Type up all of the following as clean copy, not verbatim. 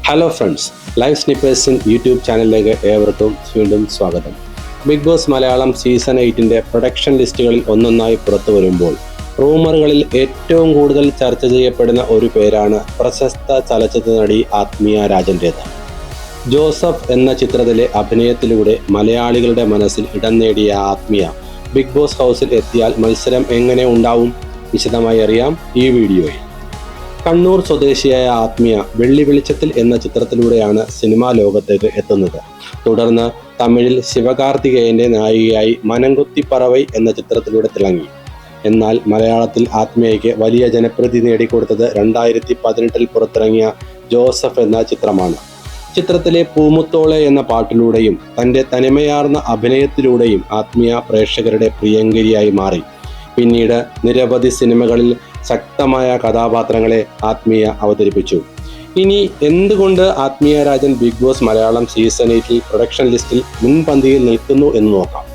Hello friends, live സ്നിപ്പേഴ്സിൻ YouTube ചാനലിലേക്ക് ഏവർക്കും വീണ്ടും സ്വാഗതം. Big boss Malayalam season 8 production ലിസ്റ്റുകളിൽ ഒന്നൊന്നായി പുറത്തു വരുമ്പോൾ റൂമറുകളിൽ ഏറ്റവും കൂടുതൽ ചർച്ച ചെയ്യപ്പെടുന്ന ഒരു പേരാണ് പ്രശസ്ത ചലച്ചിത്ര നടി ആത്മീയ രാജൻ്റേത്. ജോസഫ് എന്ന ചിത്രത്തിലെ അഭിനയത്തിലൂടെ മലയാളികളുടെ മനസ്സിൽ ഇടം നേടിയ ആത്മീയ ബിഗ് ബോസ് ഹൗസിൽ എത്തിയാൽ മത്സരം എങ്ങനെ ഉണ്ടാവും? വിശദമായി അറിയാം ഈ വീഡിയോയിൽ. കണ്ണൂർ സ്വദേശിയായ ആത്മീയ വെള്ളി വെളിച്ചത്തിൽ എന്ന ചിത്രത്തിലൂടെയാണ് സിനിമാ ലോകത്തേക്ക് എത്തുന്നത്. തുടർന്ന് തമിഴിൽ ശിവകാർത്തികേയന്റെ നായികയായി മനംകൊത്തിപ്പറവൈ എന്ന ചിത്രത്തിലൂടെ തിളങ്ങി. എന്നാൽ മലയാളത്തിൽ ആത്മീയയ്ക്ക് വലിയ ജനപ്രീതി നേടിക്കൊടുത്തത് 2018 പുറത്തിറങ്ങിയ ജോസഫ് എന്ന ചിത്രമാണ്. ചിത്രത്തിലെ പൂമുത്തോളെ എന്ന പാട്ടിലൂടെയും തൻ്റെ തനിമയാർന്ന അഭിനയത്തിലൂടെയും ആത്മീയ പ്രേക്ഷകരുടെ പ്രിയങ്കരിയായി മാറി. പിന്നീട് നിരവധി സിനിമകളിൽ ശക്തമായ കഥാപാത്രങ്ങളെ ആത്മീയ അവതരിപ്പിച്ചു. ഇനി എന്തുകൊണ്ട് Athmiya Rajan Bigg boss Malayalam season 8 production ലിസ്റ്റിൽ മുൻപന്തിയിൽ നിൽക്കുന്നു എന്ന് നോക്കാം.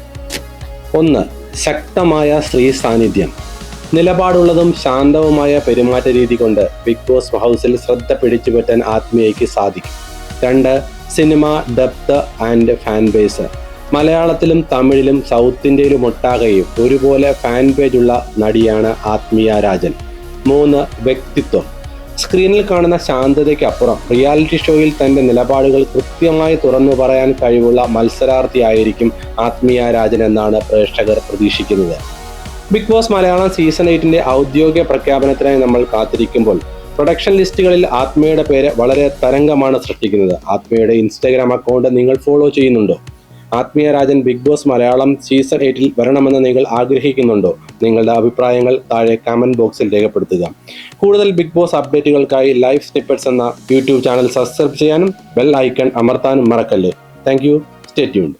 1. ശക്തമായ സ്ത്രീ സാന്നിധ്യം. നിലപാടുള്ളതും ശാന്തവുമായ പെരുമാറ്റ രീതി കൊണ്ട് ബിഗ് ബോസ് ഹൗസിൽ ശ്രദ്ധ പിടിച്ചുപറ്റാൻ ആത്മീയയ്ക്ക് സാധിക്കും. 2. Cinema depth and fan base. മലയാളത്തിലും തമിഴിലും സൗത്ത് ഇന്ത്യയിലും ഒട്ടാകെയും ഒരുപോലെ ഫാൻ പേജുള്ള നടിയാണ് ആത്മീയ രാജൻ. 3. വ്യക്തിത്വം. സ്ക്രീനിൽ കാണുന്ന ശാന്തതയ്ക്കപ്പുറം റിയാലിറ്റി ഷോയിൽ തൻ്റെ നിലപാടുകൾ കൃത്യമായി തുറന്നു പറയാൻ കഴിവുള്ള മത്സരാർത്ഥിയായിരിക്കും ആത്മീയ രാജൻ എന്നാണ് പ്രേക്ഷകർ പ്രതീക്ഷിക്കുന്നത്. ബിഗ് ബോസ് മലയാളം സീസൺ 8 ഔദ്യോഗിക പ്രഖ്യാപനത്തിനായി നമ്മൾ കാത്തിരിക്കുമ്പോൾ പ്രൊഡക്ഷൻ ലിസ്റ്റുകളിൽ ആത്മീയയുടെ പേര് വളരെ തരംഗമാണ് സൃഷ്ടിക്കുന്നത്. ആത്മീയയുടെ ഇൻസ്റ്റാഗ്രാം അക്കൗണ്ട് നിങ്ങൾ ഫോളോ ചെയ്യുന്നുണ്ടോ? Athmiya Rajan Bigg boss Malayalam season 8 വരണമെന്ന് നിങ്ങൾ ആഗ്രഹിക്കുന്നുണ്ടോ? നിങ്ങളുടെ അഭിപ്രായങ്ങൾ താഴെ കമന്റ് ബോക്സിൽ രേഖപ്പെടുത്തുക. കൂടുതൽ ബിഗ് ബോസ് അപ്ഡേറ്റുകൾക്കായി ലൈവ് സ്നിപ്പെറ്റ്സ് എന്ന യൂട്യൂബ് ചാനൽ സബ്സ്ക്രൈബ് ചെയ്യാനും ബെൽ ഐക്കൺ അമർത്താനും മറക്കല്ലേ. Thank you. Stay tuned.